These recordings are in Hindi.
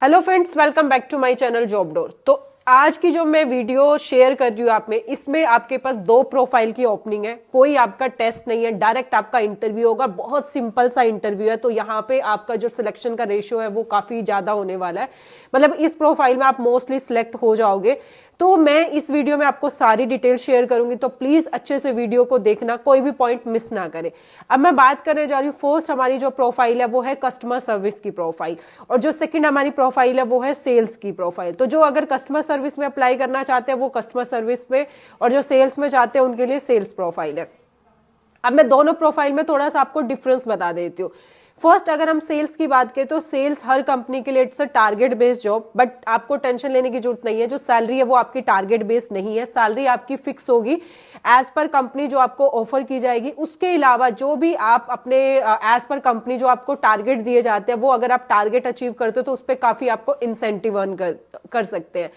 Hello friends, welcome back to my channel job door. तो आज की जो मैं वीडियो शेयर कर रही हूँ आप में, इसमें आपके पास दो प्रोफाइल की ओपनिंग है। कोई आपका टेस्ट नहीं है, डायरेक्ट आपका इंटरव्यू होगा। बहुत सिंपल सा इंटरव्यू है। तो यहाँ पे आपका जो सिलेक्शन का रेशियो है वो काफी ज्यादा होने वाला है। मतलब इस प्रोफाइल में आप मोस्टली सिलेक्ट हो जाओगे। तो मैं इस वीडियो में आपको सारी डिटेल शेयर करूंगी, तो प्लीज अच्छे से वीडियो को देखना, कोई भी पॉइंट मिस ना करें। अब मैं बात करने जा रही हूँ, फर्स्ट हमारी जो प्रोफाइल है वो है कस्टमर सर्विस की प्रोफाइल, और जो सेकंड हमारी प्रोफाइल है वो है सेल्स की प्रोफाइल। तो जो अगर कस्टमर सर्विस में अप्लाई करना चाहते हैं वो कस्टमर सर्विस में, और जो सेल्स में चाहते हैं उनके लिए सेल्स प्रोफाइल है। अब मैं दोनों प्रोफाइल में थोड़ा सा आपको डिफरेंस बता देती हूँ। फर्स्ट, अगर हम सेल्स की बात करें तो सेल्स हर कंपनी के लिए it's a target based job, but आपको टेंशन लेने की जरूरत नहीं है। जो सैलरी है वो आपकी टारगेट बेस्ड नहीं है, सैलरी आपकी फिक्स होगी एज पर कंपनी जो आपको ऑफर की जाएगी। उसके अलावा जो भी आप अपने एज पर कंपनी जो आपको टारगेट दिए जाते हैं, वो अगर आप टारगेट अचीव करते हो तो उस पर काफी आपको इंसेंटिव अर्न कर सकते हैं।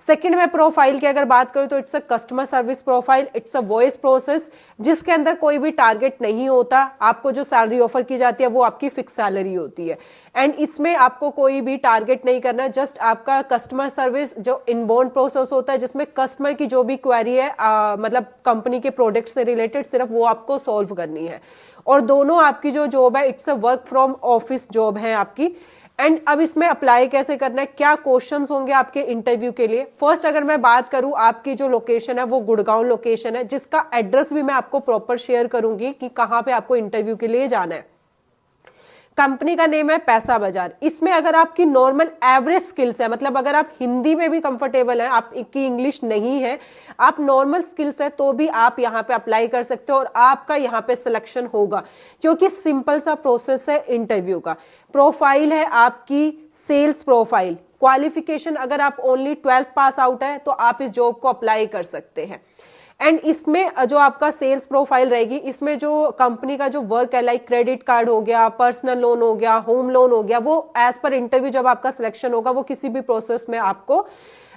सेकंड में प्रोफाइल की अगर बात करूं तो it's a customer service profile, it's a voice process, जिसके अंदर कोई भी टारगेट नहीं होता। आपको जो सैलरी ऑफर की जाती है वो आपकी फिक्स सैलरी होती है, एंड इसमें आपको कोई भी टारगेट नहीं करना। जस्ट आपका कस्टमर सर्विस जो इनबाउंड प्रोसेस होता है, जिसमें कस्टमर की जो भी क्वेरी है मतलब कंपनी के प्रोडक्ट से रिलेटेड, सिर्फ वो आपको सॉल्व करनी है। और दोनों आपकी जो जॉब है it's a work from office job है आपकी। एंड अब इसमें अप्लाई कैसे करना है, क्या क्वेश्चंस होंगे आपके इंटरव्यू के लिए। फर्स्ट अगर मैं बात करूं, आपकी जो लोकेशन है वो गुड़गांव लोकेशन है, जिसका एड्रेस भी मैं आपको प्रॉपर शेयर करूंगी कि कहां पे आपको इंटरव्यू के लिए जाना है। कंपनी का नेम है पैसा बाजार। इसमें अगर आपकी नॉर्मल एवरेज स्किल्स है, मतलब अगर आप हिंदी में भी कंफर्टेबल है, आपकी इंग्लिश नहीं है, आप नॉर्मल स्किल्स है, तो भी आप यहाँ पे अप्लाई कर सकते हो और आपका यहाँ पे सिलेक्शन होगा, क्योंकि सिंपल सा प्रोसेस है इंटरव्यू का। प्रोफाइल है आपकी सेल्स प्रोफाइल। क्वालिफिकेशन अगर आप ओनली 12th पास आउट है तो आप इस जॉब को अप्लाई कर सकते हैं। एंड इसमें जो आपका सेल्स प्रोफाइल रहेगी, इसमें जो कंपनी का जो वर्क है, लाइक क्रेडिट कार्ड हो गया, पर्सनल लोन हो गया, होम लोन हो गया, वो एज पर इंटरव्यू जब आपका सिलेक्शन होगा वो किसी भी प्रोसेस में आपको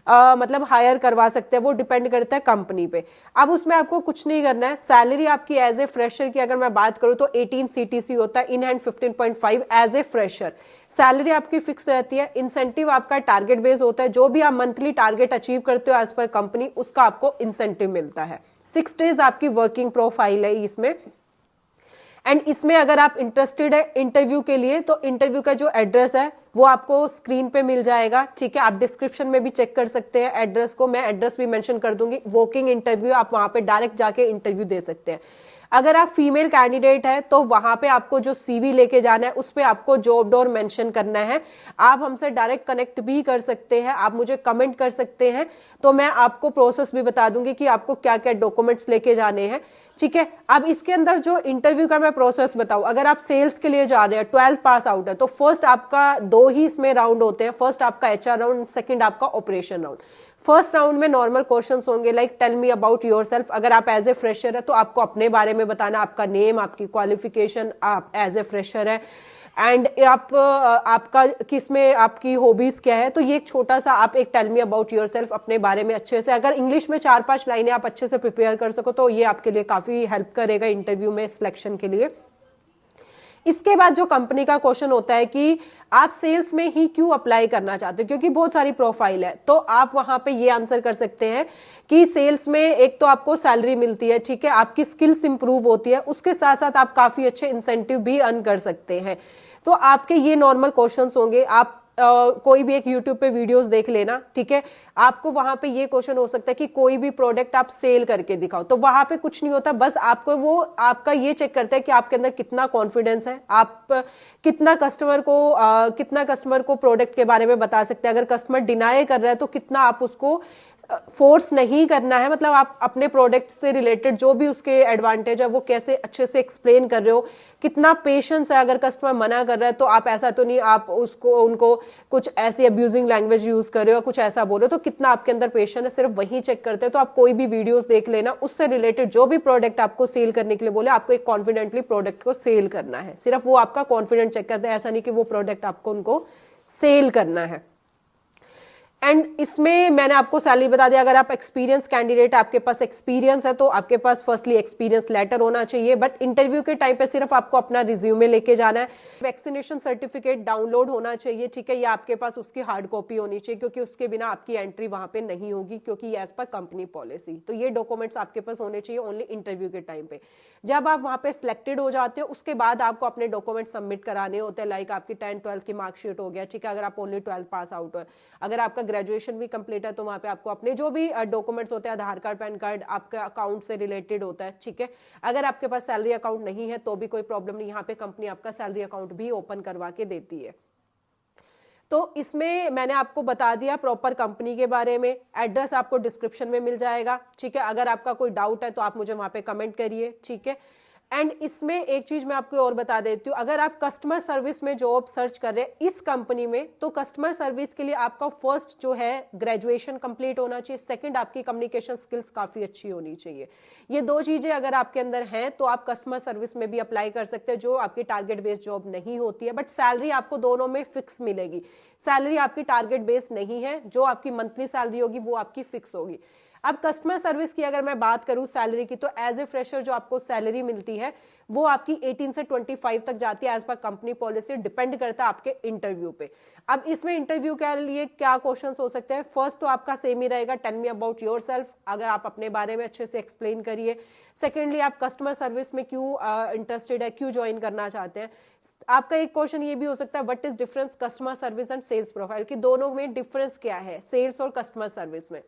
मतलब हायर करवा सकते हैं। वो डिपेंड करता है कंपनी पे। अब उसमें आपको कुछ नहीं करना है। सैलरी आपकी एज ए फ्रेशर की अगर मैं बात करूं तो 18 CTC होता है, in hand 15.5 as a fresher. Salary आपकी फिक्स रहती है। इंसेंटिव आपका टारगेट बेस्ड होता है, जो भी आप मंथली टारगेट अचीव करते हो एज पर कंपनी, उसका आपको इंसेंटिव मिलता है। 6 डेज आपकी वर्किंग प्रोफाइल है इसमें। एंड इसमें अगर आप इंटरेस्टेड है इंटरव्यू के लिए, तो इंटरव्यू का जो एड्रेस है वो आपको स्क्रीन पे मिल जाएगा, ठीक है। आप डिस्क्रिप्शन में भी चेक कर सकते हैं एड्रेस को, मैं एड्रेस भी मेंशन कर दूंगी। वॉकिंग इंटरव्यू, आप वहां पे डायरेक्ट जाके इंटरव्यू दे सकते हैं। अगर आप फीमेल कैंडिडेट है तो वहां पे आपको जो CV लेके जाना है उस पे आपको जॉब डोर मेंशन करना है। आप हमसे डायरेक्ट कनेक्ट भी कर सकते हैं, आप मुझे कमेंट कर सकते हैं, तो मैं आपको प्रोसेस भी बता दूंगी कि आपको क्या क्या डॉक्यूमेंट्स लेके जाने हैं, ठीक है। अब इसके अंदर जो इंटरव्यू का मैं प्रोसेस बताऊं, अगर आप सेल्स के लिए जा रहे हैं, 12th पास आउट है, तो फर्स्ट आपका 2 ही इसमें राउंड होते हैं। फर्स्ट आपका HR राउंड, सेकंड आपका ऑपरेशन राउंड। फर्स्ट राउंड में नॉर्मल क्वेश्चंस होंगे, like tell me about yourself. अगर आप एज ए फ्रेशर है तो आपको अपने बारे में बताना, आपका नेम, आपकी क्वालिफिकेशन, आप एज ए फ्रेशर है, एंड आपका किसमें आपकी हॉबीज क्या है। तो ये एक छोटा सा आप एक टेल मी अबाउट योरसेल्फ अपने बारे में अच्छे से, अगर इंग्लिश में 4-5 लाइनें आप अच्छे से प्रिपेयर कर सको तो ये आपके लिए काफी हेल्प करेगा इंटरव्यू में सिलेक्शन के लिए। इसके बाद जो कंपनी का क्वेश्चन होता है कि आप सेल्स में ही क्यों अप्लाई करना चाहते हो, क्योंकि बहुत सारी प्रोफाइल है, तो आप वहां पे ये आंसर कर सकते हैं कि सेल्स में एक तो आपको सैलरी मिलती है, ठीक है, आपकी स्किल्स इंप्रूव होती है, उसके साथ साथ आप काफी अच्छे इंसेंटिव भी अर्न कर सकते हैं। तो आपके ये नॉर्मल क्वेश्चंस होंगे। आप कोई भी एक यूट्यूब पे वीडियोस देख लेना, ठीक है। आपको वहां पे ये क्वेश्चन हो सकता है कि कोई भी प्रोडक्ट आप सेल करके दिखाओ, तो वहां पे कुछ नहीं होता, बस आपको वो आपका ये चेक करते हैं कि आपके अंदर कितना कॉन्फिडेंस है, आप कितना कस्टमर को प्रोडक्ट के बारे में बता सकते हैं। अगर कस्टमर डिनाई कर रहा है तो कितना आप उसको फोर्स नहीं करना है, मतलब आप अपने प्रोडक्ट से रिलेटेड जो भी उसके एडवांटेज है वो कैसे अच्छे से एक्सप्लेन कर रहे हो, कितना पेशेंस है। अगर कस्टमर मना कर रहा है तो आप ऐसा तो नहीं आप उनको कुछ ऐसी अब्यूजिंग लैंग्वेज यूज कर रहे हो, कुछ ऐसा बोल रहे हो, तो कितना आपके अंदर पेशेंस है, सिर्फ वही चेक करते हैं। तो आप कोई भी वीडियोस देख लेना, उससे रिलेटेड जो भी प्रोडक्ट आपको सेल करने के लिए बोले, आपको एक कॉन्फिडेंटली प्रोडक्ट को सेल करना है, सिर्फ वो आपका कॉन्फिडेंट चेक करते हैं, ऐसा नहीं कि वो प्रोडक्ट आपको उनको सेल करना है। एंड इसमें मैंने आपको सैलरी बता दिया, अगर आप एक्सपीरियंस कैंडिडेट, आपके पास एक्सपीरियंस है तो आपके पास फर्स्टली एक्सपीरियंस लेटर होना चाहिए, बट इंटरव्यू के टाइम पे सिर्फ आपको अपना रिज्यूमे लेके जाना है। वैक्सीनेशन सर्टिफिकेट डाउनलोड होना चाहिए, ठीक है, या आपके पास उसकी हार्ड कॉपी होनी चाहिए, क्योंकि उसके बिना आपकी एंट्री वहां पे नहीं होगी, क्योंकि एज पर कंपनी पॉलिसी। तो ये डॉक्यूमेंट्स आपके पास होने चाहिए ओनली इंटरव्यू के टाइम पे। जब आप वहां पे सिलेक्टेड हो जाते हो उसके बाद आपको अपने डॉक्यूमेंट सबमिट कराने होते हैं, लाइक आपकी 10th-12th की मार्कशीट हो गया, ठीक है, अगर आप ओनली 12th पास आउट हो, अगर आपका ग्रेजुएशन भी कंप्लीट है तो वहां पे आपको अपने जो भी डॉक्यूमेंट्स होते हैं, आधार कार्ड, पैन कार्ड, आपका अकाउंट से रिलेटेड होता है, ठीक है। अगर आपके पास सैलरी अकाउंट नहीं है तो भी कोई प्रॉब्लम नहीं, यहाँ पे कंपनी आपका सैलरी अकाउंट भी ओपन करवा के देती है। तो इसमें मैंने आपको बता दिया प्रॉपर कंपनी के बारे में, एड्रेस आपको डिस्क्रिप्शन में मिल जाएगा, ठीक है। अगर आपका कोई डाउट है तो आप मुझे वहां पे कमेंट करिए, ठीक है। एंड इसमें एक चीज मैं आपको और बता देती हूँ, अगर आप कस्टमर सर्विस में जॉब सर्च कर रहे हैं इस कंपनी में, तो कस्टमर सर्विस के लिए आपका फर्स्ट जो है ग्रेजुएशन कंप्लीट होना चाहिए, सेकंड आपकी कम्युनिकेशन स्किल्स काफी अच्छी होनी चाहिए। ये दो चीजें अगर आपके अंदर हैं तो आप कस्टमर सर्विस में भी अप्लाई कर सकते हैं, जो आपकी टारगेट बेस्ड जॉब नहीं होती है, बट सैलरी आपको दोनों में फिक्स मिलेगी। सैलरी आपकी टारगेट बेस्ड नहीं है, जो आपकी मंथली सैलरी होगी वो आपकी फिक्स होगी। अब कस्टमर सर्विस की अगर मैं बात करूं सैलरी की, तो एज ए फ्रेशर जो आपको सैलरी मिलती है वो आपकी 18 से 25 तक जाती है, as per company policy, depend करता है आपके इंटरव्यू पे। अब इसमें इंटरव्यू के लिए क्या क्वेश्चंस हो सकते हैं, फर्स्ट तो आपका सेम ही रहेगा, टेल मी अबाउट योरसेल्फ, अगर आप अपने बारे में अच्छे से एक्सप्लेन करिए। सेकेंडली, आप कस्टमर सर्विस में क्यों इंटरेस्टेड है, क्यों ज्वाइन करना चाहते हैं। आपका एक क्वेश्चन ये भी हो सकता है, what is difference customer service and sales profile, की दोनों में डिफरेंस क्या है सेल्स और कस्टमर सर्विस में।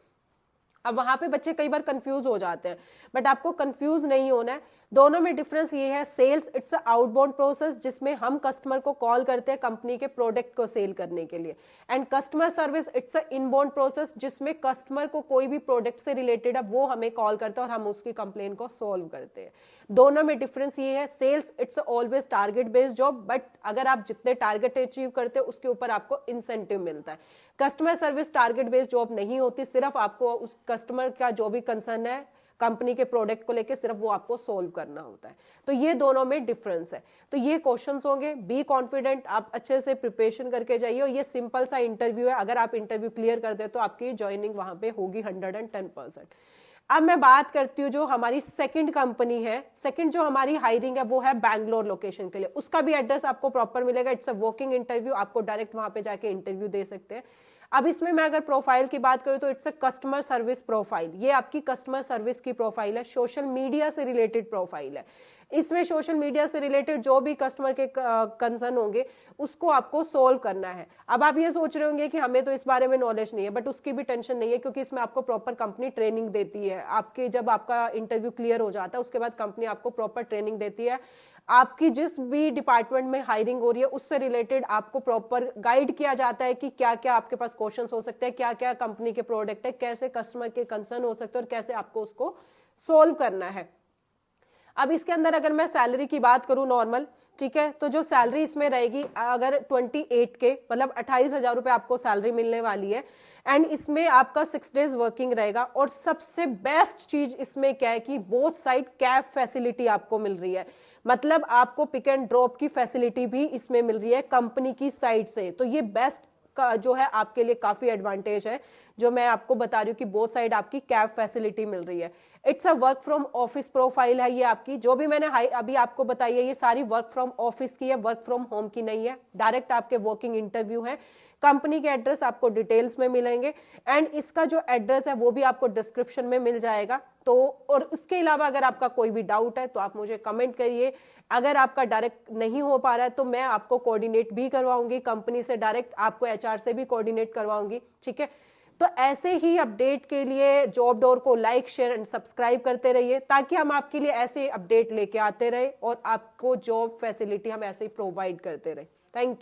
अब वहां पे बच्चे कई बार कंफ्यूज हो जाते हैं, बट आपको कंफ्यूज नहीं होना है, दोनों में डिफरेंस ये है, सेल्स इट्स आउटबाउंड प्रोसेस जिसमें हम कस्टमर को कॉल करते हैं कंपनी के प्रोडक्ट को सेल करने के लिए, and customer service it's inbound process जिसमें कस्टमर को कोई भी प्रोडक्ट से रिलेटेड है वो हमें कॉल करता है और हम उसकी कंप्लेन को सॉल्व करते हैं। दोनों में डिफरेंस ये है, sales it's always target based job, but अगर आप जितने टारगेट अचीव करते हैं उसके ऊपर आपको इंसेंटिव मिलता है। Customer service target based job नहीं होती, सिर्फ आपको उस कस्टमर का जो भी कंसर्न है कंपनी के प्रोडक्ट को लेके सिर्फ वो आपको सोल्व करना होता है। तो ये दोनों में डिफरेंस है। तो ये क्वेश्चंस होंगे, बी कॉन्फिडेंट, आप अच्छे से प्रिपरेशन करके जाइए, और ये सिंपल सा इंटरव्यू है, अगर आप इंटरव्यू क्लियर कर दे तो आपकी ज्वाइनिंग वहां पे होगी 110%। अब मैं बात करती हूँ जो हमारी सेकंड कंपनी है, सेकंड जो हमारी हायरिंग है वो है बैंगलोर लोकेशन के लिए, उसका भी एड्रेस आपको प्रॉपर मिलेगा, इट्स अ वॉकिंग इंटरव्यू, आपको डायरेक्ट वहां पे जाके इंटरव्यू दे सकते हैं। अब इसमें मैं अगर प्रोफाइल की बात करूं तो it's a customer service profile, ये आपकी कस्टमर सर्विस की प्रोफाइल है, सोशल मीडिया से रिलेटेड प्रोफाइल है। इसमें सोशल मीडिया से रिलेटेड जो भी कस्टमर के कंसर्न होंगे उसको आपको सोल्व करना है। अब आप ये सोच रहे होंगे कि हमें तो इस बारे में नॉलेज नहीं है, बट उसकी भी टेंशन नहीं है, क्योंकि इसमें आपको प्रॉपर कंपनी ट्रेनिंग देती है। आपके जब आपका इंटरव्यू क्लियर हो जाता है उसके बाद कंपनी आपको प्रॉपर ट्रेनिंग देती है, आपकी जिस भी डिपार्टमेंट में हायरिंग हो रही है उससे रिलेटेड आपको प्रॉपर गाइड किया जाता है कि क्या क्या आपके पास क्वेश्चंस हो सकते हैं, क्या क्या कंपनी के प्रोडक्ट है, कैसे कस्टमर के कंसर्न हो सकते हैं और कैसे आपको उसको सोल्व करना है। अब इसके अंदर अगर मैं सैलरी की बात करूं नॉर्मल, ठीक है, तो जो सैलरी इसमें रहेगी अगर 28 के मतलब 28,000 रुपए आपको सैलरी मिलने वाली है, एंड इसमें आपका 6 डेज वर्किंग रहेगा। और सबसे बेस्ट चीज इसमें क्या है कि बोथ साइड कैब फैसिलिटी आपको मिल रही है, मतलब आपको पिक एंड ड्रॉप की फैसिलिटी भी इसमें मिल रही है कंपनी की साइड से। तो ये बेस्ट का जो है आपके लिए काफी एडवांटेज है, जो मैं आपको बता रही हूँ कि बोथ साइड आपकी कैब फैसिलिटी मिल रही है। It's a work from office profile है, ये आपकी जो भी मैंने अभी आपको बताई है ये सारी वर्क फ्रॉम ऑफिस की है, वर्क फ्रॉम होम की नहीं है, डायरेक्ट आपके वर्किंग इंटरव्यू है। कंपनी के एड्रेस आपको डिटेल्स में मिलेंगे, एंड इसका जो एड्रेस है वो भी आपको डिस्क्रिप्शन में मिल जाएगा। तो और उसके अलावा अगर आपका कोई भी डाउट है तो आप मुझे कमेंट करिए, अगर आपका डायरेक्ट नहीं हो पा रहा है तो मैं आपको कोऑर्डिनेट भी करवाऊंगी कंपनी से, डायरेक्ट आपको एचआर से भी कोऑर्डिनेट करवाऊंगी, ठीक है। तो ऐसे ही अपडेट के लिए जॉब डोर को लाइक, शेयर एंड सब्सक्राइब करते रहिए, ताकि हम आपके लिए ऐसे अपडेट लेके आते रहे और आपको जॉब फैसिलिटी हम ऐसे ही प्रोवाइड करते रहे। Thank you.